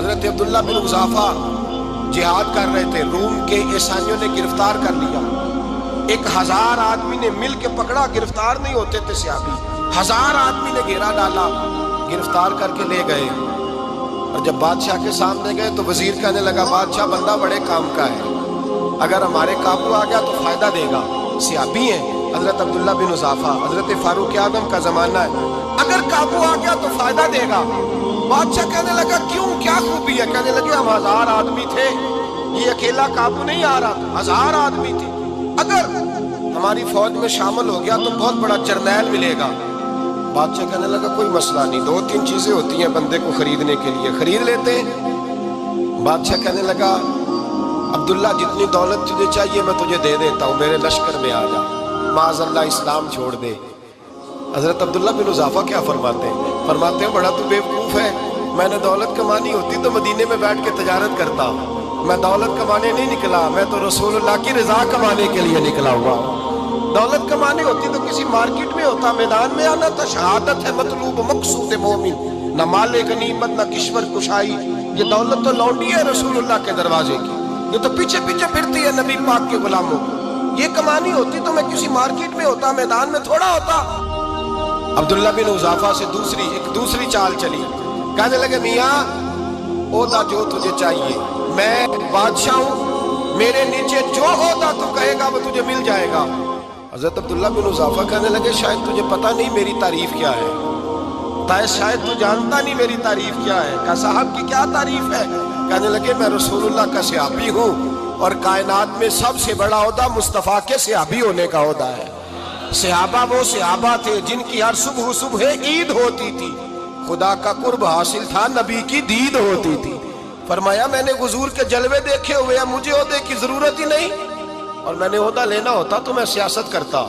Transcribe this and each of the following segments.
حضرت عبداللہ بن حذافہ جہاد کر رہے تھے، روم کے عیسائیوں نے گرفتار کر لیا، 1000 آدمی نے مل کے پکڑا، گرفتار نہیں ہوتے تھے صحابی، 1000 آدمی نے گھیرا ڈالا، گرفتار کر کے لے گئے۔ اور جب بادشاہ کے سامنے گئے تو وزیر کہنے لگا بادشاہ بندہ بڑے کام کا ہے، اگر ہمارے قابو آ گیا تو فائدہ دے گا۔ صحابی ہیں حضرت عبداللہ بن حذافہ، حضرت فاروق اعظم کا زمانہ ہے، اگر قابو آ گیا تو فائدہ دے گا۔ بادشاہ کہنے لگا کیوں، کیا خوبی ہے؟ کہنے لگے ہم 1000 آدمی تھے، یہ اکیلا قابو نہیں آ رہا تھا، 1000 آدمی تھے، اگر ہماری فوج میں شامل ہو گیا تو بہت بڑا جرنیل ملے گا۔ بادشاہ کہنے لگا کوئی مسئلہ نہیں، 2-3 چیزیں ہوتی ہیں بندے کو خریدنے کے لیے، خرید لیتے ہیں۔ بادشاہ کہنے لگا عبداللہ جتنی دولت تجھے چاہیے میں تجھے دے دیتا ہوں، میرے لشکر میں آ جا، معاذ اللہ اسلام چھوڑ دے۔ حضرت عبداللہ بن حذافہ کیا فرماتے ہیں بڑا تو بیوقوف ہے، میں نے دولت کمانی ہوتی تو مدینے میں بیٹھ کے تجارت کرتا، میں دولت کمانے نہیں نکلا، میں تو رسول اللہ کی رضا کمانے کے لیے نکلا ہوا۔ دولت کمانی ہوتی تو کسی مارکیٹ میں ہوتا، میدان میں آنا تھا، شہادت ہے مطلوب مقصود مومن، نہ مال غنیمت نہ کشور کشائی، یہ دولت تو لونڈی ہے رسول اللہ کے دروازے کی، یہ تو پیچھے پیچھے پھرتی ہے نبی پاک کے غلاموں کو، یہ کمانی ہوتی تو میں کسی مارکیٹ میں ہوتا، میدان میں تھوڑا ہوتا۔ عبداللہ بن حذافہ سے دوسری چال چلی، کہنے لگے میاں عہدہ جو تجھے چاہیے، میں بادشاہ ہوں، میرے نیچے جو عہدہ تو کہے گا وہ تجھے مل جائے گا۔ حضرت عبداللہ بن حذافہ کہنے لگے شاید تجھے پتہ نہیں میری تعریف کیا ہے، شاید تو جانتا نہیں میری تعریف کیا ہے۔ کہا صاحب کی کیا تعریف ہے؟ کہنے لگے میں رسول اللہ کا صحابی ہوں، اور کائنات میں سب سے بڑا عہدہ مصطفیٰ کے صحابی ہونے کا عہدہ ہے۔ صحابہ وہ صحابہ تھے جن کی ہر صبح عید ہوتی تھی، خدا کا قرب حاصل تھا، نبی کی دید ہوتی تھی۔ فرمایا میں نے حضور کے جلوے دیکھے ہوئے ہیں، مجھے عہدے کی ضرورت ہی نہیں، اور میں نے عہدہ لینا ہوتا تو میں سیاست کرتا،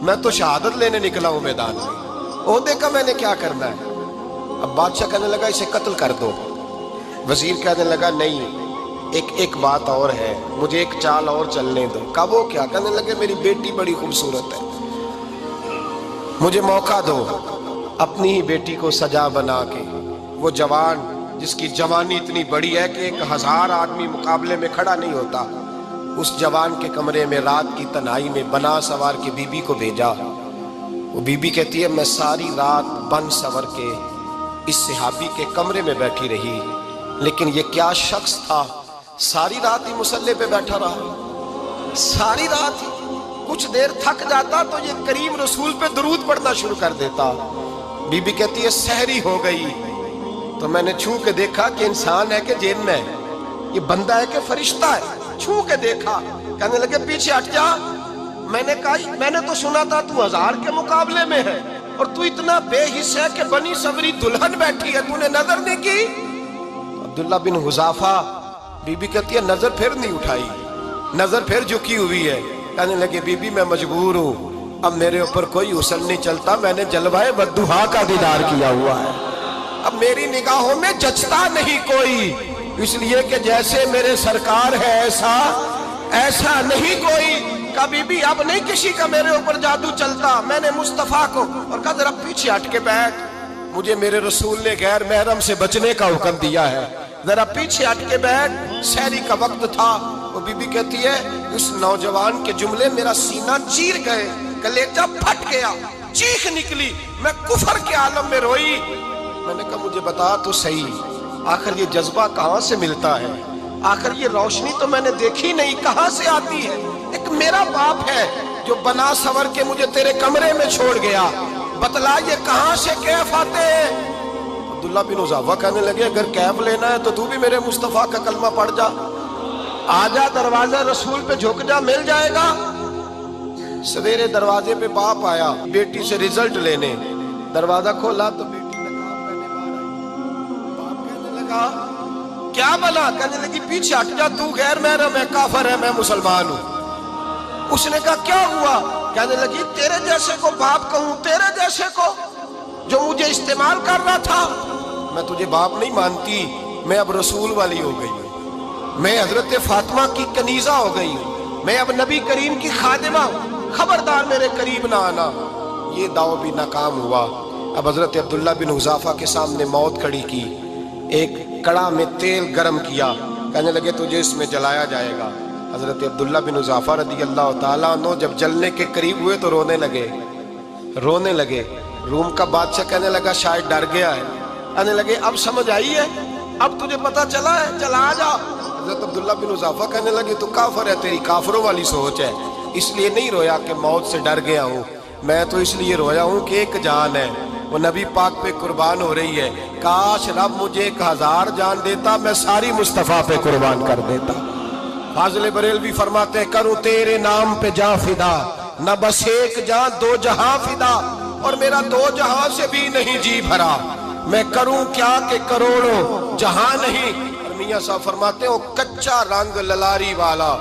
میں تو شہادت لینے نکلا ہوں میدان میں، عہدے کا میں نے کیا کرنا ہے؟ اب بادشاہ کہنے لگا اسے قتل کر دو۔ وزیر کہنے لگا نہیں، ایک بات اور ہے، مجھے ایک چال اور چلنے دو۔ کہا وہ کیا؟ کہنے لگے میری بیٹی بڑی خوبصورت ہے، مجھے موقع دو، اپنی ہی بیٹی کو سجا بنا کے، وہ جوان جس کی جوانی اتنی بڑی ہے کہ 1000 آدمی مقابلے میں کھڑا نہیں ہوتا، اس جوان کے کمرے میں رات کی تنہائی میں بنا سوار کے بی بی کو بھیجا۔ وہ بی بی کہتی ہے میں ساری رات بن سور کے اس صحابی کے کمرے میں بیٹھی رہی، لیکن یہ کیا شخص تھا، ساری رات ہی مصلے پہ بیٹھا رہا، ساری رات ہی، کچھ دیر تھک جاتا تو یہ کریم رسول پہ درود پڑھنا شروع کر دیتا۔ بی بی کہتی ہے سحری ہو گئی تو میں نے چھو کے دیکھا کہ انسان ہے کہ جن ہے، یہ بندہ ہے کہ فرشتہ ہے، چھو کے دیکھا۔ کہنے لگے پیچھے ہٹ جا۔ میں نے کہا میں نے تو سنا تھا تو 1000 کے مقابلے میں ہے، اور تو اتنا بے حس ہے کہ بنی سوری دلہن بیٹھی ہے، تو نے نظر نہیں کی؟ عبداللہ بن حذافہ، بی بی کہتی ہے نظر پھر نہیں اٹھائی، نظر پھر جھکی ہوئی ہے۔ کہنے لگے بی بی میں مجبور ہوں، اب میرے اوپر کوئی حسن نہیں چلتا، میں نے جلوہ بدوحا کا دیدار کیا ہوا ہے، اب میری نگاہوں میں جچتا نہیں کوئی، اس لیے کہ جیسے میرے سرکار ہے ایسا نہیں کوئی۔ کبھی بھی اب نہیں کسی کا میرے اوپر جادو چلتا، میں نے مصطفیٰ کو، اور کہا ذرا پیچھے ہٹ کے بیٹھ، مجھے میرے رسول نے غیر محرم سے بچنے کا حکم دیا ہے، ذرا پیچھے ہٹ کے بیٹھ۔ سحری کا وقت تھا، وہ بی بی کہتی ہے اس نوجوان کے جملے میرا سینہ چیر گئے، کلیجہ پھٹ گیا، چیخ نکلی، میں کفر کے عالم میں روئی۔ میں نے کہا مجھے بتا تو صحیح، آخر یہ جذبہ کہاں سے ملتا ہے، آخر یہ روشنی تو میں نے دیکھی نہیں، کہاں سے آتی ہے؟ ایک میرا باپ ہے جو بنا سور کے مجھے تیرے کمرے میں چھوڑ گیا، بتلا یہ کہاں سے کیف آتے ہیں؟ عبداللہ بن حذافہ کہنے لگے اگر کیف لینا ہے تو بھی میرے مصطفیٰ کا کلمہ پڑھ جا، آ جا دروازہ رسول پہ جھک جا، مل جائے گا۔ سویرے دروازے پہ باپ آیا بیٹی سے رزلٹ لینے، دروازہ کھولا تو بیٹی نقاب پہنے باہر آئی۔ باپ کہنے لگا کیا بنا؟ کہنے لگی پیچھے ہٹ جا، تو غیر محرم ہے، کافر ہے، میں مسلمان ہوں۔ اس نے کہا کیا ہوا؟ کہنے لگی تیرے جیسے کو باپ کہوں، تیرے جیسے کو جو مجھے استعمال کر رہا تھا، میں تجھے باپ نہیں مانتی، میں اب رسول والی ہو گئی ہوں، میں حضرت فاطمہ کی کنیزہ ہو گئی ہوں، میں اب نبی کریم کی خادمہ ہوں، خبردار میرے قریب نہ آنا۔ یہ دعو بھی ناکام ہوا۔ اب حضرت عبداللہ بن حذافہ کے سامنے موت کھڑی کی، ایک ایک کڑا میں تیل گرم کیا، کہنے لگے تجھے اس میں جلایا جائے گا۔ حضرت عبداللہ بن حذافہ رضی اللہ تعالیٰ عنہ جب جلنے کے قریب ہوئے تو رونے لگے۔ روم کا بادشاہ کہنے لگا شاید ڈر گیا ہے، کہنے لگے اب سمجھ آئی ہے، اب تجھے پتا چلا ہے، چلا آ جا۔ حضرت عبداللہ بن حذافہ کہنے لگے تو کافر ہے، تیری کافروں والی سوچ ہے، اس لیے نہیں رویا کہ موت سے ڈر گیا ہوں، میں تو اس لیے رویا ہوں کہ ایک جان ہے، وہ نبی پاک پہ قربان ہو رہی ہے، کاش رب مجھے 1000 جان دیتا، میں ساری مصطفیٰ پہ قربان کر دیتا۔ فاضل بریلوی فرماتے ہیں کروں تیرے نام پہ جاں فدا، نہ بس ایک جاں 2 جہاں فدا، اور میرا 2 جہاں سے بھی نہیں جی بھرا، میں کروں کیا کہ کروڑوں جہاں نہیں۔ اور میاں صاحب فرماتے ہیں وہ کچا رنگ للاری والا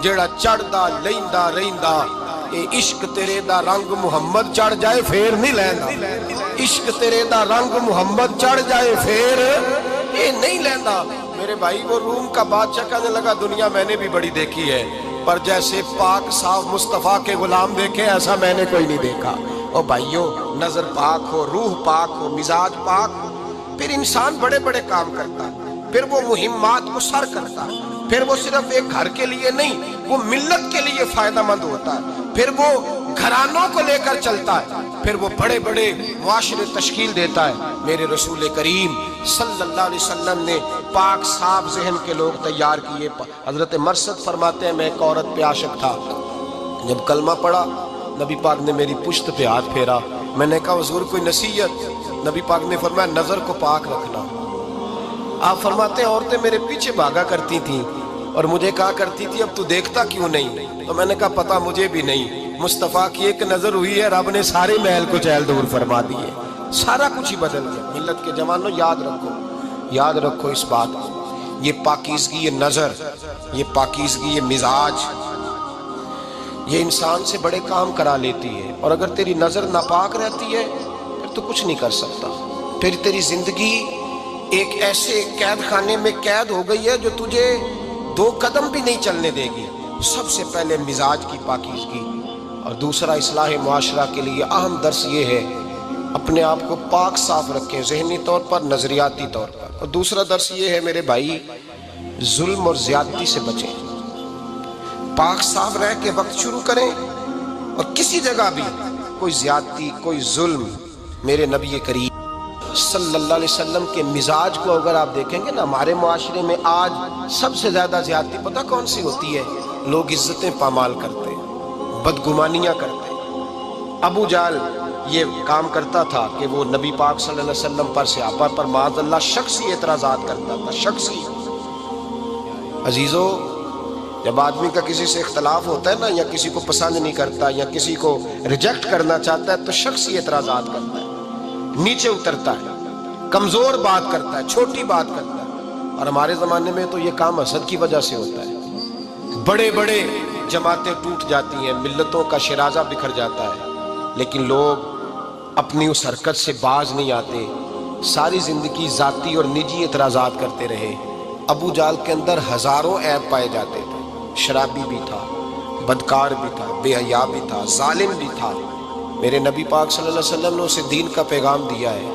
جیڑا چڑھدا لیندا رہندا، اے عشق تیرے دا رنگ محمد چڑھ جائے پھر نہیں لیندا، عشق تیرے دا رنگ محمد چڑھ جائے پھر اے نہیں لیندا۔ میرے بھائی وہ روم کا بادشاہ کہنے لگا دنیا میں نے بھی بڑی دیکھی ہے، پر جیسے پاک صاف مصطفیٰ کے غلام دیکھے ایسا میں نے کوئی نہیں دیکھا۔ او بھائیو، نظر پاک ہو، روح پاک ہو، مزاج پاک ہو، پھر انسان بڑے بڑے کام کرتا ہے، پھر وہ مہمات کو سر کرتا ہے، پھر وہ صرف ایک گھر کے لیے نہیں، وہ ملت کے لیے فائدہ مند ہوتا ہے، پھر وہ گھرانوں کو لے کر چلتا ہے، پھر وہ بڑے بڑے معاشرے تشکیل دیتا ہے۔ میرے رسول کریم صلی اللہ علیہ وسلم نے پاک صاف ذہن کے لوگ تیار کیے۔ حضرت مرثد فرماتے ہیں میں ایک عورت پہ عاشق تھا، جب کلمہ پڑھا نبی پاک نے میری پشت پہ ہاتھ پھیرا، میں نے کہا حضور کوئی نصیحت؟ نبی پاک نے فرمایا نظر کو پاک رکھنا۔ آپ فرماتے ہیں عورتیں میرے پیچھے بھاگا کرتی تھیں اور مجھے کہا کرتی تھی اب تو دیکھتا کیوں نہیں؟ تو میں نے کہا پتا مجھے بھی نہیں، مصطفیٰ کی ایک نظر ہوئی ہے، رب نے سارے محل کو چہل دور فرما دیے، سارا کچھ ہی بدل گیا۔ ملت کے جوانوں یاد رکھو اس بات کو، یہ پاکیزگی، یہ نظر، یہ پاکیزگی، یہ مزاج، یہ انسان سے بڑے کام کرا لیتی ہے، اور اگر تیری نظر ناپاک رہتی ہے پھر تو کچھ نہیں کر سکتا، پھر تیری زندگی ایک ایسے قید خانے میں قید ہو گئی ہے جو تجھے 2 قدم بھی نہیں چلنے دے گی۔ سب سے پہلے مزاج کی پاکیزگی، اور دوسرا اصلاح معاشرہ کے لیے اہم درس یہ ہے اپنے آپ کو پاک صاف رکھیں، ذہنی طور پر، نظریاتی طور پر۔ اور دوسرا درس یہ ہے میرے بھائی، ظلم اور زیادتی سے بچیں، پاک صاف رہ کے وقت شروع کریں، اور کسی جگہ بھی کوئی زیادتی، کوئی ظلم، میرے نبی کریم صلی اللہ علیہ وسلم کے مزاج کو اگر آپ دیکھیں گے نا، ہمارے معاشرے میں آج سب سے زیادہ زیادتی پتہ کون سی ہوتی ہے؟ لوگ عزتیں پامال کرتے ہیں، بدگمانیاں کرتے ہیں۔ ابو جہل یہ کام کرتا تھا کہ وہ نبی پاک صلی اللہ علیہ وسلم پر، صحابہ پر معاذ اللہ شخصی اعتراضات کرتا تھا، شخصی۔ عزیزو، جب آدمی کا کسی سے اختلاف ہوتا ہے نا، یا کسی کو پسند نہیں کرتا یا کسی کو ریجیکٹ کرنا چاہتا ہے تو شخصی اعتراضات کرتا ہے، نیچے اترتا ہے، کمزور بات کرتا ہے، چھوٹی بات کرتا ہے۔ اور ہمارے زمانے میں تو یہ کام حسد کی وجہ سے ہوتا ہے، بڑے بڑے جماعتیں ٹوٹ جاتی ہیں، ملتوں کا شرازہ بکھر جاتا ہے، لیکن لوگ اپنی اس حرکت سے باز نہیں آتے، ساری زندگی ذاتی اور نجی اعتراضات کرتے رہے۔ ابو جہل کے اندر ہزاروں عیب پائے جاتے تھے، شرابی بھی تھا، بدکار بھی تھا، بے حیا بھی تھا، ظالم بھی تھا۔ میرے نبی پاک صلی اللہ علیہ وسلم نے اسے دین کا پیغام دیا ہے،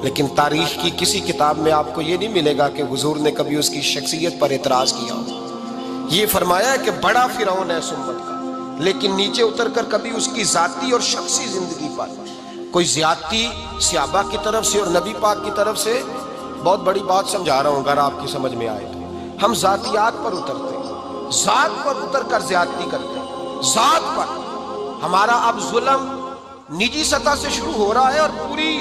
لیکن تاریخ کی کسی کتاب میں آپ کو یہ نہیں ملے گا کہ حضور نے کبھی اس کی شخصیت پر اعتراض کیا ہو۔ یہ فرمایا ہے کہ بڑا فرعون ہے اس امت کا، لیکن نیچے اتر کر کبھی اس کی ذاتی اور شخصی زندگی پر کوئی زیادتی صحابہ کی طرف سے اور نبی پاک کی طرف سے۔ بہت بڑی بات سمجھا رہا ہوں، اگر آپ کی سمجھ میں آئے تو ہم ذاتیات پر اترتے ہیں، ذات پر اتر کر زیادتی کرتے ہیں، ذات پر۔ ہمارا اب ظلم نجی سطح سے شروع ہو رہا ہے اور پوری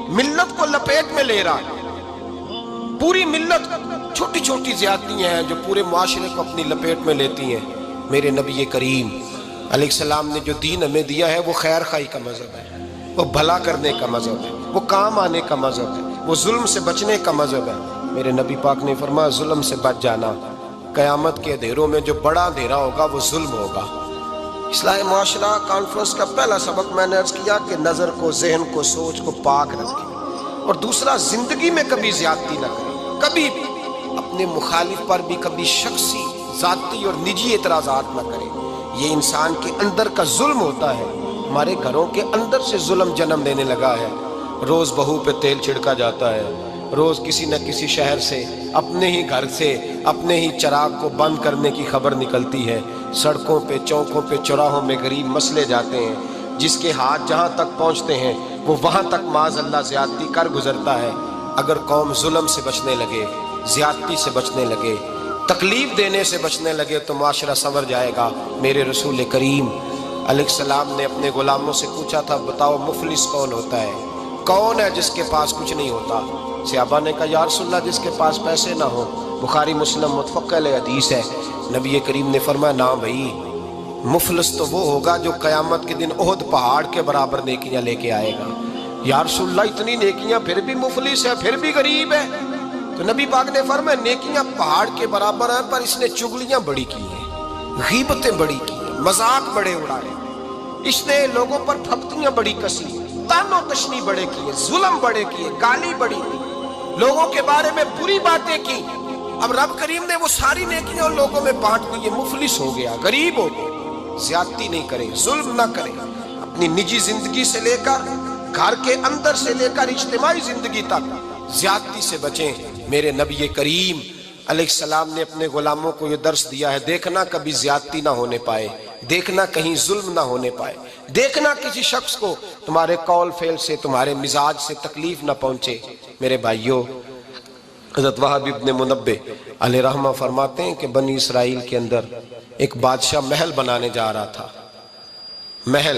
ملت کو لپیٹ میں لے رہا ہے، پوری ملت، چھوٹی چھوٹی زیادتیاں ہیں جو پورے معاشرے کو اپنی لپیٹ میں لیتی ہیں۔ میرے نبی کریم علیہ السلام نے جو دین ہمیں دیا ہے وہ خیر خواہی کا مذہب ہے، وہ بھلا کرنے کا مذہب ہے، وہ کام آنے کا مذہب ہے، وہ ظلم سے بچنے کا مذہب ہے۔ میرے نبی پاک نے فرمایا ظلم سے بچ جانا، قیامت کے اندھیروں میں جو بڑا اندھیرا ہوگا وہ ظلم ہوگا۔ اصلاح معاشرہ کانفرنس کا پہلا سبق میں نے عرض کیا کہ نظر کو، ذہن کو، سوچ کو پاک رکھیں، اور دوسرا زندگی میں کبھی زیادتی نہ کریں، کبھی بھی اپنے مخالف پر بھی کبھی شخصی، ذاتی اور نجی اعتراضات نہ کریں۔ یہ انسان کے اندر کا ظلم ہوتا ہے، ہمارے گھروں کے اندر سے ظلم جنم لینے لگا ہے۔ روز بہو پہ تیل چھڑکا جاتا ہے، روز کسی نہ کسی شہر سے، اپنے ہی گھر سے، اپنے ہی چراغ کو بند کرنے کی خبر نکلتی ہے۔ سڑکوں پہ، چوکوں پہ، چوراہوں میں غریب مسلے جاتے ہیں، جس کے ہاتھ جہاں تک پہنچتے ہیں وہ وہاں تک معاذ اللہ زیادتی کر گزرتا ہے۔ اگر قوم ظلم سے بچنے لگے، زیادتی سے بچنے لگے، تکلیف دینے سے بچنے لگے تو معاشرہ سنور جائے گا۔ میرے رسول کریم علیہ السلام نے اپنے غلاموں سے پوچھا تھا، بتاؤ مفلس کون ہوتا ہے؟ کون ہے جس کے پاس کچھ نہیں ہوتا؟ صحابہ نے کہا، یا رسول اللہ جس کے پاس پیسے نہ ہو۔ بخاری مسلم متفق علیہ حدیث ہے۔ نبی کریم نے فرمایا، نا بھائی، مفلس تو وہ ہوگا جو قیامت کے دن احد پہاڑ کے برابر نیکیاں لے کے آئے گا۔ یا رسول اللہ اتنی نیکیاں پھر بھی مفلس ہے، پھر بھی غریب ہے؟ تو نبی پاک نے فرمایا، نیکیاں پہاڑ کے برابر ہیں، پر اس نے چغلیاں بڑی کی ہیں، غیبتیں بڑی کی ہیں، مذاق بڑے اڑائے، اس نے لوگوں پر پھپتیاں بڑی کسی، تان و تشنی بڑے کیے، ظلم بڑے کیے، گالی بڑی دی، لوگوں کے بارے میں بری باتیں کی۔ اب رب کریم نے وہ ساری نیکیاں لوگوں میں بانٹ دی، یہ مفلس ہو گیا، غریب ہو گیا۔ زیادتی نہیں کریں، ظلم نہ کریں، اپنی نجی زندگی سے لے کر، گھر کے اندر سے لے کر اجتماعی زندگی تک زیادتی سے بچیں۔ میرے نبی کریم علیہ السلام نے اپنے غلاموں کو یہ درس دیا ہے، دیکھنا کبھی زیادتی نہ ہونے پائے، دیکھنا کہیں ظلم نہ ہونے پائے، دیکھنا کسی شخص کو تمہارے قول فعل سے، تمہارے مزاج سے تکلیف نہ پہنچے۔ میرے بھائیوں، حضرت وہب ابن منبہ علیہ رحمہ فرماتے ہیں کہ بنی اسرائیل کے اندر ایک بادشاہ محل بنانے جا رہا تھا۔ محل،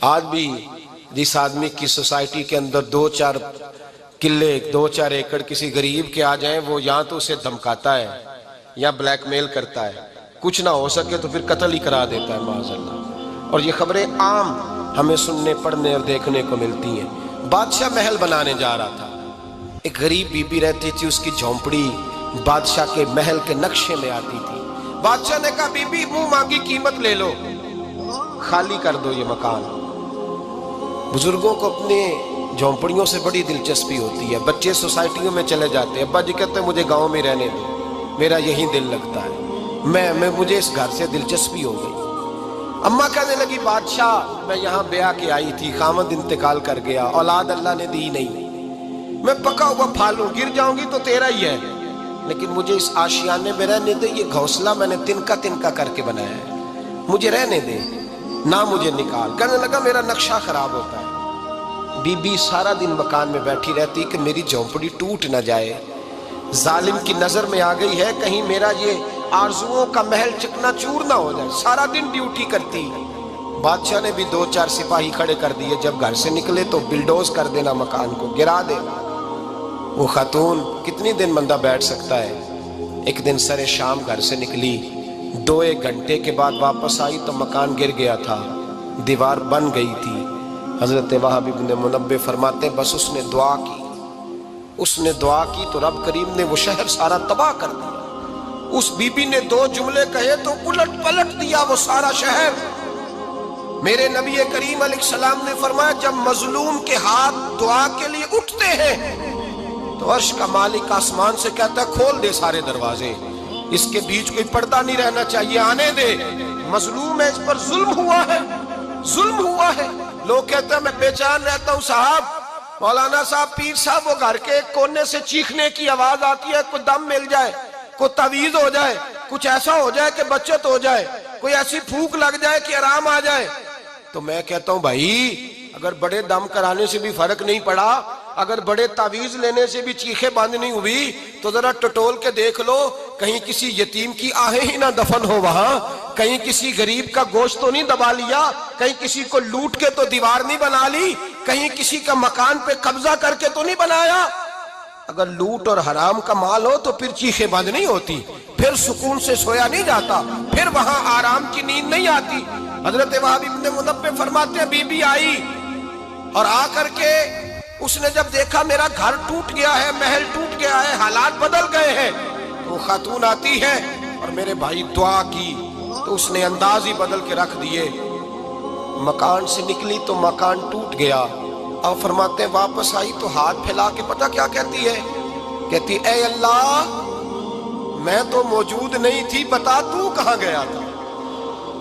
آج بھی جس آدمی کی سوسائٹی کے اندر 2-4 قلعے، 2-4 ایکڑ کسی غریب کے آ جائیں، وہ یا تو اسے دھمکاتا ہے یا بلیک میل کرتا ہے، کچھ نہ ہو سکے تو پھر قتل ہی کرا دیتا ہے معاذ اللہ۔ اور یہ خبریں عام ہمیں سننے، پڑھنے اور دیکھنے کو ملتی ہیں۔ بادشاہ محل بنانے جا رہا تھا، ایک غریب بی بی رہتی تھی، اس کی جھونپڑی بادشاہ کے محل کے نقشے میں آتی تھی۔ بادشاہ نے کہا، بی بی منہ مانگی قیمت لے لو، خالی کر دو یہ مکان۔ بزرگوں کو اپنے جھونپڑیوں سے بڑی دلچسپی ہوتی ہے، بچے سوسائٹیوں میں چلے جاتے ہیں، ابا جی کہتے ہیں مجھے گاؤں میں رہنے دو، میرا یہیں دل لگتا ہے، مجھے اس گھر سے دلچسپی ہو گئی۔ اماں کہنے لگی، بادشاہ میں یہاں بیاہ کے آئی تھی، خامد انتقال کر گیا، اولاد اللہ نے دی نہیں، میں پکا ہوا پھالوں، گر جاؤں گی تو تیرا ہی ہے، لیکن مجھے اس آشیانے میں رہنے دے، یہ گھونسلہ میں نے تنکا تنکا کر کے بنایا ہے، مجھے رہنے دے، نہ مجھے نکال۔ کہنے لگا میرا نقشہ خراب ہوتا ہے۔ بی بی سارا دن مکان میں بیٹھی رہتی کہ میری جھونپڑی ٹوٹ نہ جائے، ظالم کی نظر میں آ گئی ہے، کہیں میرا یہ آرزوؤں کا محل چکنا چور نہ ہو جائے، سارا دن ڈیوٹی کرتی۔ بادشاہ نے بھی 2-4 سپاہی کھڑے کر دیے، جب گھر سے نکلے تو بلڈوز کر دینا، مکان کو گرا دینا۔ وہ خاتون کتنی دن بندہ بیٹھ سکتا ہے؟ ایک دن سر شام گھر سے نکلی، 2-1 گھنٹے کے بعد واپس آئی تو مکان گر گیا تھا، دیوار بن گئی تھی۔ حضرت وہب ابن منبہ فرماتے ہیں، بس اس نے دعا کی، اس نے دعا کی تو رب کریم نے وہ شہر سارا تباہ کر دیا۔ اس بی بی نے 2 جملے کہے تو الٹ پلٹ دیا وہ سارا شہر۔ میرے نبی کریم علیہ السلام نے فرمایا، جب مظلوم کے ہاتھ دعا کے لیے اٹھتے ہیں تو عرش کا مالک آسمان سے کہتا ہے، کھول دے سارے دروازے، اس کے بیچ کوئی پردہ نہیں رہنا چاہیے، آنے دے، مظلوم ہے، اس پر ظلم ہوا ہے، ظلم ہوا ہے۔ لوگ کہتے ہیں میں بے چین رہتا ہوں صاحب، مولانا صاحب، پیر صاحب، وہ گھر کے کونے سے چیخنے کی آواز آتی ہے، کوئی دم مل جائے، کوئی تعویذ ہو جائے، کچھ ایسا ہو جائے کہ بچت ہو جائے، کوئی ایسی پھونک لگ جائے کہ آرام آ جائے۔ تو میں کہتا ہوں بھائی، اگر بڑے دم کرانے سے بھی فرق نہیں پڑا، اگر بڑے تعویذ لینے سے بھی چیخیں بند نہیں ہوئی، تو ذرا ٹٹول کے دیکھ لو، کہیں کسی یتیم کی آہیں ہی نہ دفن ہو وہاں، کہیں کسی غریب کا گوشت تو نہیں دبا لیا، کہیں کسی کو لوٹ کے تو دیوار نہیں بنا لی، کہیں کسی کا مکان پہ قبضہ کر کے تو نہیں بنایا۔ اگر لوٹ اور حرام کا مال ہو تو پھر چیخیں بند نہیں ہوتی، پھر سکون سے سویا نہیں جاتا، پھر وہاں آرام کی نیند نہیں آتی۔ حضرت وہب ابن منبہ فرماتے ہیں، بی بی آئی اور آ کر کے اس نے جب دیکھا میرا گھر ٹوٹ گیا ہے، محل ٹوٹ گیا ہے، حالات بدل گئے ہیں، وہ خاتون آتی ہے اور میرے بھائی دعا کی تو اس نے انداز ہی بدل کے رکھ دیے۔ مکان سے نکلی تو مکان ٹوٹ گیا، اور فرماتے ہیں واپس آئی تو ہاتھ پھیلا کے پتہ کیا کہتی ہے؟ کہتی، اے اللہ، میں تو موجود نہیں تھی، بتا تو کہاں گیا تھا؟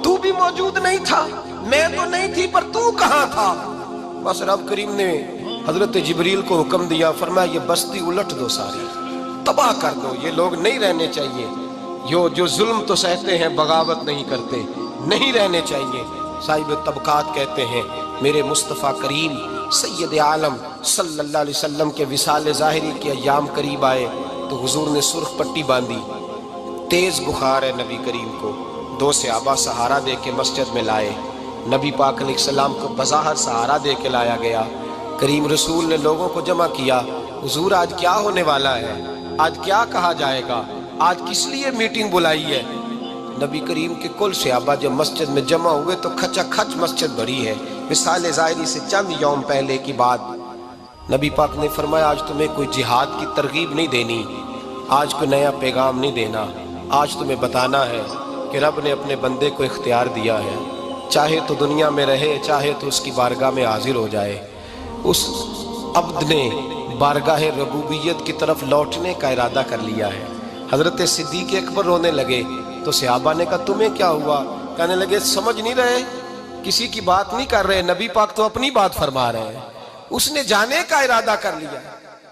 تو بھی موجود نہیں تھا، میں تو نہیں تھی، پر تو کہاں تھا؟ بس رب کریم نے حضرت جبریل کو حکم دیا، فرمایا یہ بستی الٹ دو، ساری تباہ کر دو، یہ لوگ نہیں رہنے چاہیے، جو ظلم تو سہتے ہیں بغاوت نہیں کرتے، نہیں رہنے چاہیے۔ صاحب طبقات کہتے ہیں میرے مصطفیٰ کریم سید عالم صلی اللہ علیہ وسلم کے وصال ظاہری کے ایام قریب آئے تو حضور نے سرخ پٹی باندھی، تیز بخار ہے نبی کریم کو، 2 صحابہ سہارا دے کے مسجد میں لائے، نبی پاک علیہ السلام کو بظاہر سہارا دے کے لایا گیا۔ کریم رسول نے لوگوں کو جمع کیا، حضور آج کیا ہونے والا ہے، آج کیا کہا جائے گا، آج کس لیے میٹنگ بلائی ہے؟ نبی کریم کے کل صحابہ جب مسجد میں جمع ہوئے تو کھچا کھچ مسجد بھری ہے۔ وصال ظاہری سے چند یوم پہلے کی بات، نبی پاک نے فرمایا آج تمہیں کوئی جہاد کی ترغیب نہیں دینی، آج کوئی نیا پیغام نہیں دینا، آج تمہیں بتانا ہے کہ رب نے اپنے بندے کو اختیار دیا ہے، چاہے تو دنیا میں رہے، چاہے تو اس کی بارگاہ میں حاضر ہو جائے۔ اس عبد نے بارگاہ ربوبیت کی طرف لوٹنے کا ارادہ کر لیا ہے۔ حضرت صدیق اکبر رونے لگے تو صحابہ نے کہا تمہیں کیا ہوا؟ کہنے لگے سمجھ نہیں رہے، کسی کی بات نہیں کر رہے، نبی پاک تو اپنی بات فرما رہے ہیں، اس نے جانے کا ارادہ کر لیا۔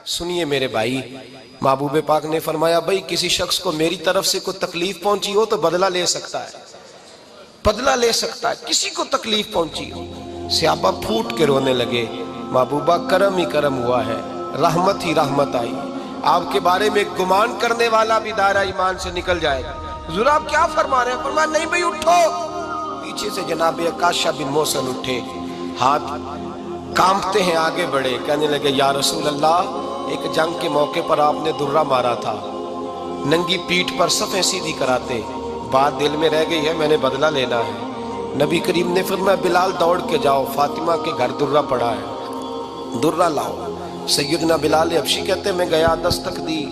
سنیے میرے بھائی، محبوب پاک نے فرمایا بھائی کسی شخص کو میری طرف سے کوئی تکلیف پہنچی ہو تو بدلہ لے سکتا ہے، بدلہ لے سکتا ہے، کسی کو تکلیف پہنچی ہو۔ صحابہ پھوٹ کے رونے لگے، محبوبہ کرم ہی کرم ہوا ہے، رحمت ہی رحمت آئی، آپ کے بارے میں گمان کرنے والا بھی دائرہ ایمان سے نکل جائے گا۔ حضور آپ کیا فرما رہے ہیں؟ فرمایا نہیں بھئی اٹھو۔ پیچھے سے جناب عکاشہ بن محصن اٹھے، ہاتھ کانپتے ہیں، آگے بڑھے، کہنے لگے یا رسول اللہ ایک جنگ کے موقع پر آپ نے درہ مارا تھا، ننگی پیٹھ پر صفیں سیدھی کراتے، بات دل میں رہ گئی ہے، میں نے بدلہ لینا ہے۔ نبی کریم نے فرمایا بلال دوڑ کے جاؤ، فاطمہ کے گھر درہ پڑا ہے، درہ لاؤ۔ سیدنا بلال حبشی کہتے میں گیا، دستک دی،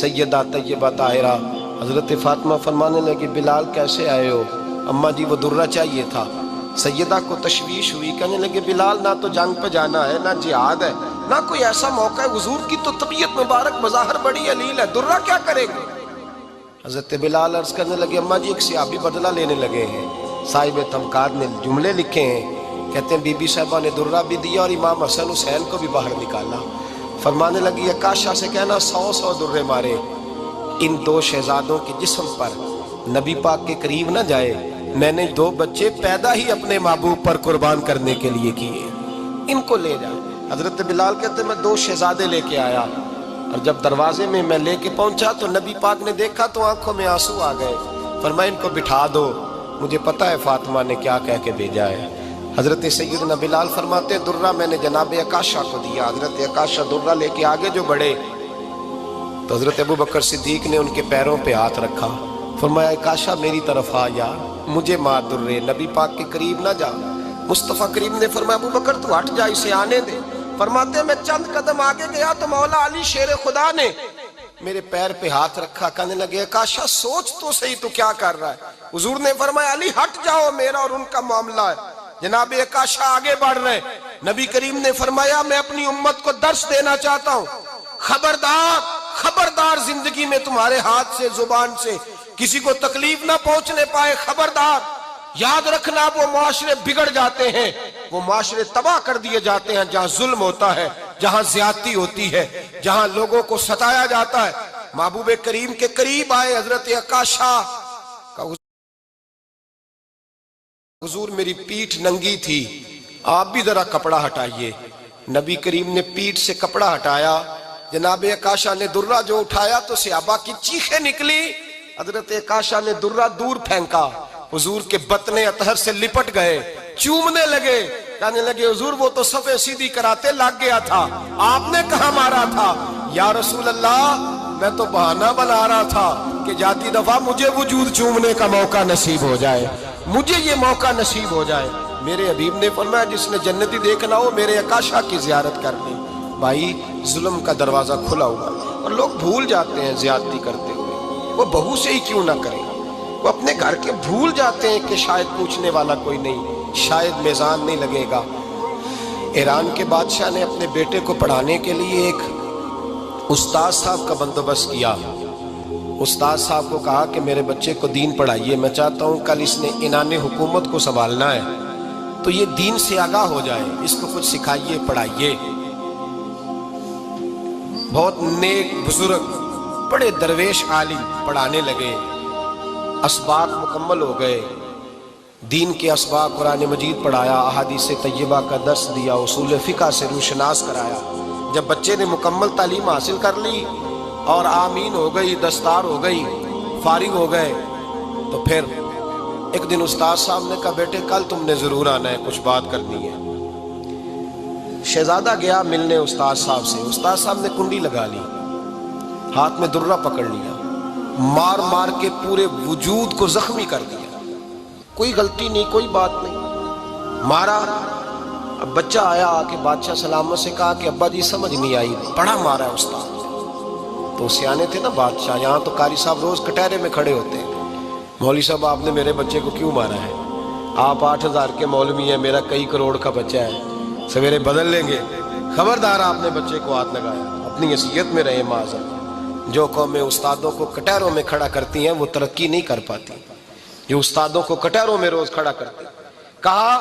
سیدہ طیبہ طاہرہ حضرت فاطمہ فرمانے لگی بلال کیسے آئے ہو؟ اماں جی وہ درہ چاہیے تھا۔ سیدہ کو تشویش ہوئی، کہنے لگے بلال نہ تو جنگ پہ جانا ہے، نہ جہاد ہے، نہ کوئی ایسا موقع ہے، حضور کی تو طبیعت مبارک بظاہر بڑی علیل ہے، درہ کیا کرے گا؟ حضرت بلال عرض کرنے لگے اماں جی ایک صحابی بدلہ لینے لگے ہیں، صاحب طبقات نے جملے لکھے ہیں، کہتے ہیں بی بی صاحبہ نے درہ بھی دیا اور امام حسن حسین کو بھی باہر نکالا۔ فرمانے لگی عکاشہ سے کہنا 100 درے مارے، ان 2 شہزادوں کے جسم پر نبی پاک کے قریب نہ جائے، میں نے 2 بچے پیدا ہی اپنے محبوب پر قربان کرنے کے لیے کیے، ان کو لے جائے۔ حضرت بلال کہتے ہیں میں 2 شہزادے لے کے آیا، اور جب دروازے میں میں لے کے پہنچا تو نبی پاک نے دیکھا تو آنکھوں میں آنسو آ گئے۔ فرمایا ان کو بٹھا دو، مجھے پتا ہے فاطمہ نے کیا کہہ کے بھیجا ہے۔ حضرت سیدنا بلال فرماتے ہیں درہ میں نے جناب عکاشہ کو دیا، حضرت عکاشہ درہ لے کے آگے جو بڑھے تو حضرت ابوبکر صدیق نے ان کے پیروں پہ ہاتھ رکھا، فرمایا عکاشہ میری طرف آ یار، مجھے مار درے، نبی پاک کے قریب نہ جا۔ مصطفیٰ کریم نے فرمایا ابوبکر تو ہٹ جا، اسے آنے دے۔ فرماتے ہیں میں چند قدم آگے گیا تو مولا علی شیر خدا نے میرے پیر پہ ہاتھ رکھا، کہنے لگے عکاشہ سوچ تو صحیح تو کیا کر رہا ہے؟ حضور نے فرمایا علی ہٹ جاؤ، میرا اور ان کا معاملہ ہے۔ جناب عکاشہ آگے بڑھ رہے، نبی کریم نے فرمایا میں اپنی امت کو درس دینا چاہتا ہوں، خبردار خبردار زندگی میں تمہارے ہاتھ سے زبان سے کسی کو تکلیف نہ پہنچنے پائے، خبردار یاد رکھنا وہ معاشرے بگڑ جاتے ہیں، وہ معاشرے تباہ کر دیے جاتے ہیں جہاں ظلم ہوتا ہے، جہاں زیادتی ہوتی ہے، جہاں لوگوں کو ستایا جاتا ہے۔ محبوب کریم کے قریب آئے حضرت عکاشہ کا حضور میری پیٹھ ننگی تھی، آپ بھی ذرا کپڑا ہٹائیے۔ نبی کریم نے پیٹھ سے کپڑا ہٹایا، جناب عکاشہ نے درہ جو اٹھایا تو صحابہ کی چیخیں نکلی، حضرت عکاشہ نے درہ دور پھینکا، حضور کے بطن اطہر سے لپٹ گئے، چومنے لگے، کہنے لگے حضور وہ تو صفیں سیدھی کراتے لگ گیا تھا، آپ نے کہاں مارا تھا؟ یا رسول اللہ میں تو بہانہ بنا رہا تھا کہ جاتی دفعہ مجھے وجود چومنے کا موقع نصیب ہو جائے، مجھے یہ موقع نصیب ہو جائے۔ میرے حبیب نے فرمایا جس نے جنتی دیکھنا ہو میرے عکاشہ کی زیارت کر لیں۔ بھائی ظلم کا دروازہ کھلا ہوا اور لوگ بھول جاتے ہیں زیادتی کرتے ہوئے، وہ بہو سے ہی کیوں نہ کریں، وہ اپنے گھر کے بھول جاتے ہیں کہ شاید پوچھنے والا کوئی نہیں، شاید میزان نہیں لگے گا۔ ایران کے بادشاہ نے اپنے بیٹے کو پڑھانے کے لیے ایک استاد صاحب کا بندوبست کیا۔ استاد صاحب کو کہا کہ میرے بچے کو دین پڑھائیے، میں چاہتا ہوں کل اس نے عنان حکومت کو سنبھالنا ہے تو یہ دین سے آگاہ ہو جائے، اس کو کچھ سکھائیے پڑھائیے۔ بہت نیک بزرگ بڑے درویش عالم پڑھانے لگے، اسباق مکمل ہو گئے، دین کے اسباق قرآن مجید پڑھایا، احادیث طیبہ کا درس دیا، اصول فقہ سے روشناس کرایا۔ جب بچے نے مکمل تعلیم حاصل کر لی اور آمین ہو گئی، دستار ہو گئی، فارغ ہو گئے، تو پھر ایک دن استاد صاحب نے کہا بیٹے کل تم نے ضرور آنا ہے، کچھ بات کرنی ہے۔ شہزادہ گیا ملنے استاد صاحب سے، استاد صاحب نے کنڈی لگا لی، ہاتھ میں درہ پکڑ لیا، مار مار کے پورے وجود کو زخمی کر دیا، کوئی غلطی نہیں، کوئی بات نہیں، مارا۔ اب بچہ آیا آ کے بادشاہ سلامت سے کہا کہ ابا جی سمجھ نہیں آئی، بڑا مارا ہے استاد۔ تو سیانے تھے نا بادشاہ، یہاں تو قاری صاحب روز کٹہرے میں کھڑے ہوتے ہیں، مولوی صاحب آپ نے میرے بچے کو کیوں مارا ہے؟ آپ 8,000 کے مولوی ہیں، میرا کئی کروڑ کا بچہ ہے، سویرے بدل لیں گے، خبردار آپ نے بچے کو ہاتھ لگایا، اپنی حیثیت میں رہے معاذ۔ جو قومیں استادوں کو کٹہروں میں کھڑا کرتی ہیں وہ ترقی نہیں کر پاتی، جو استادوں کو کٹہروں میں روز کھڑا کرتے۔ کہا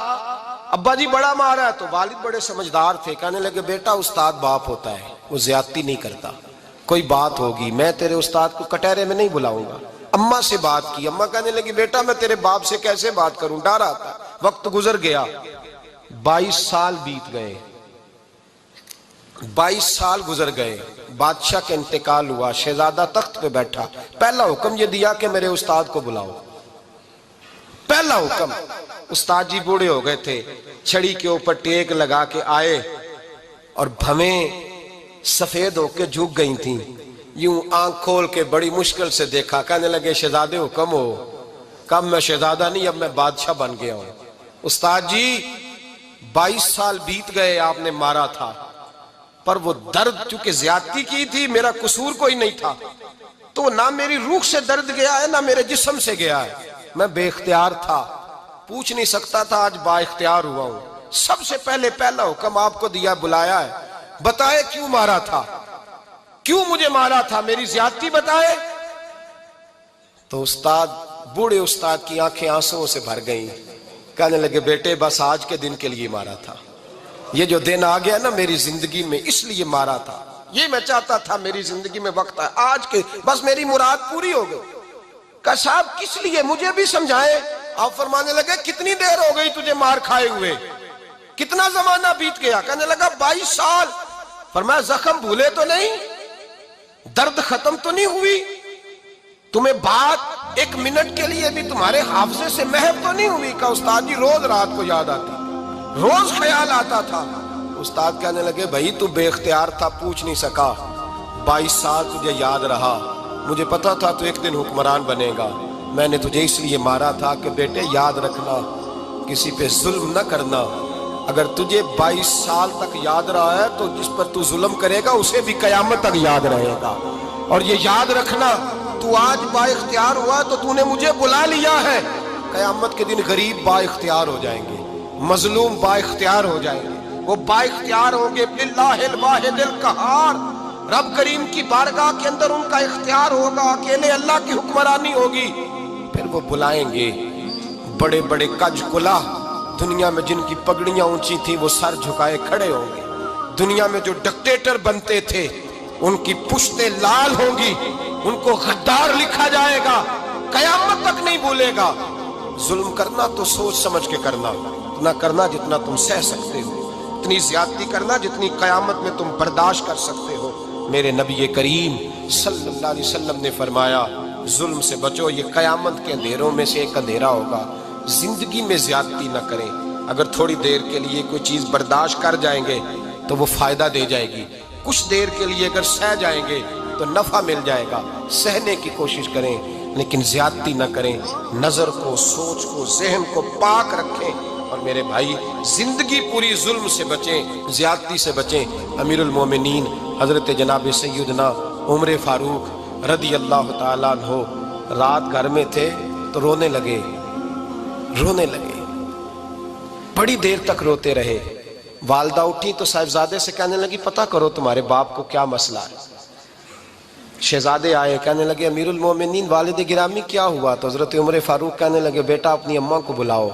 ابا جی بڑا مارا ہے، تو والد بڑے سمجھدار تھے، کہنے لگے بیٹا استاد باپ ہوتا ہے، وہ زیادتی نہیں کرتا، کوئی بات ہوگی میں تیرے استاد کو کٹہرے میں نہیں بلاؤں گا۔ اماں سے بات کی، اماں کہنے لگی بیٹا میں تیرے باپ سے کیسے بات کروں، ڈر آتا۔ وقت گزر گیا، 22 سال بیت گئے، 22 سال گزر گئے، بادشاہ کا انتقال ہوا، شہزادہ تخت پہ بیٹھا، پہلا حکم یہ دیا کہ میرے استاد کو بلاؤ، پہلا حکم۔ استاد جی بوڑھے ہو گئے تھے، چھڑی کے اوپر ٹیک لگا کے آئے اور بھویں سفید ہو کے جھک گئی تھیں، یوں آنکھ کھول کے بڑی مشکل سے دیکھا، کہنے لگے شہزادے حکم ہو۔ کب میں شہزادہ نہیں، اب میں بادشاہ بن گیا ہوں۔ استاد جی 22 سال بیت گئے، آپ نے مارا تھا، پر وہ درد چونکہ زیادتی کی تھی، میرا قصور کوئی نہیں تھا، تو نہ میری روح سے درد گیا ہے نہ میرے جسم سے گیا ہے، میں بے اختیار تھا، پوچھ نہیں سکتا تھا، آج با اختیار ہوا ہوں۔ سب سے پہلے پہلا حکم آپ کو دیا، بلایا ہے، بتائے کیوں مارا تھا، کیوں مجھے مارا تھا، میری زیادتی بتائے۔ تو استاد، بوڑھے استاد کی آنکھیں آنسوؤں سے بھر گئیں، کہنے لگے بیٹے بس آج کے دن کے لیے مارا تھا، یہ جو دن آ گیا نا میری زندگی میں اس لیے مارا تھا، یہ میں چاہتا تھا میری زندگی میں وقت ہے، آج کے بس میری مراد پوری ہو گئی۔ کہ صاحب کس لیے، مجھے بھی سمجھائے۔ آپ فرمانے لگے کتنی دیر ہو گئی تجھے مار کھائے ہوئے، کتنا زمانہ بیت گیا؟ کہنے لگا 22 سال۔ فرمایا زخم بھولے تو نہیں، درد ختم تو نہیں ہوئی، تمہیں بات ایک منٹ کے لیے بھی تمہارے حافظے سے محو تو نہیں ہوئی؟ کہ استاد جی روز رات کو یاد آتی، روز خیال آتا تھا۔ استاد کہنے لگے بھائی تو بے اختیار تھا، پوچھ نہیں سکا، 22 سال تجھے یاد رہا، مجھے پتا تھا تو ایک دن حکمران بنے گا، میں نے تجھے اس لیے مارا تھا کہ بیٹے یاد رکھنا، کسی پہ ظلم نہ کرنا، اگر تجھے 22 سال تک یاد رہا ہے تو جس پر تو ظلم کرے گا اسے بھی قیامت تک یاد رہے گا، اور یہ یاد رکھنا تو آج با اختیار ہوا تو تو نے مجھے بلا لیا ہے، قیامت کے دن غریب با اختیار ہو جائیں گے، مظلوم با اختیار ہو جائیں گے، وہ با اختیار ہوں گے باللہ الواحد القہار، رب کریم کی بارگاہ کے اندر ان کا اختیار ہوگا، اکیلے اللہ کی حکمرانی ہوگی، پھر وہ بلائیں گے بڑے بڑے کج کلا، دنیا میں جن کی پگڑیاں اونچی تھی وہ سر جھکائے کھڑے ہوں گے، دنیا میں جو ڈکٹیٹر بنتے تھے ان کی پشتیں لال ہوں گی، ان کو غدار لکھا جائے گا، قیامت تک نہیں بھولے گا۔ ظلم کرنا تو سوچ سمجھ کے کرنا، اتنا کرنا جتنا تم سہ سکتے ہو، اتنی زیادتی کرنا جتنی قیامت میں تم برداشت کر سکتے ہو۔ میرے نبی کریم صلی اللہ علیہ وسلم نے فرمایا ظلم سے بچو، یہ قیامت کے اندھیروں میں سے ایک اندھیرا ہوگا، زندگی میں زیادتی نہ کریں، اگر تھوڑی دیر کے لیے کوئی چیز برداشت کر جائیں گے تو وہ فائدہ دے جائے گی، کچھ دیر کے لیے اگر سہ جائیں گے تو نفع مل جائے گا، سہنے کی کوشش کریں لیکن زیادتی نہ کریں، نظر کو، سوچ کو، ذہن کو پاک رکھیں، اور میرے بھائی زندگی پوری ظلم سے بچیں، زیادتی سے بچیں۔ امیر المومنین حضرت جناب سیدنا عمر فاروق رضی اللہ تعالیٰ عنہ رات گھر میں تھے تو رونے لگے، بڑی دیر تک روتے رہے، والدہ اٹھی تو صاحبزادے سے کہنے لگی پتہ کرو تمہارے باپ کو کیا مسئلہ ہے۔ شہزادے آئے، کہنے لگے امیر المومنین والد گرامی کیا ہوا؟ تو حضرت عمر فاروق کہنے لگے بیٹا اپنی اماں کو بلاؤ۔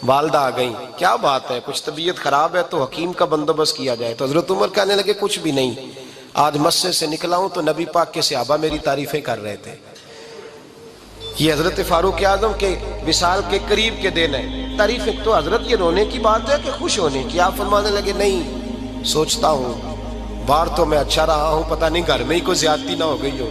والدہ آ گئیں، کیا بات ہے؟ کچھ طبیعت خراب ہے تو حکیم کا بندوبست کیا جائے۔ تو حضرت عمر کہنے لگے کچھ بھی نہیں، آج مسجد سے نکلا ہوں تو نبی پاک کے صحابہ میری تعریفیں کر رہے تھے. یہ حضرت فاروق اعظم کے وصال کے قریب کے دن ہے. تعریفیں تو حضرت یہ رونے کی بات ہے کہ خوش ہونے کی؟ آپ فرمانے لگے نہیں، سوچتا ہوں باہر تو میں اچھا رہا ہوں، پتہ نہیں گھر میں ہی کوئی زیادتی نہ ہو گئی ہو.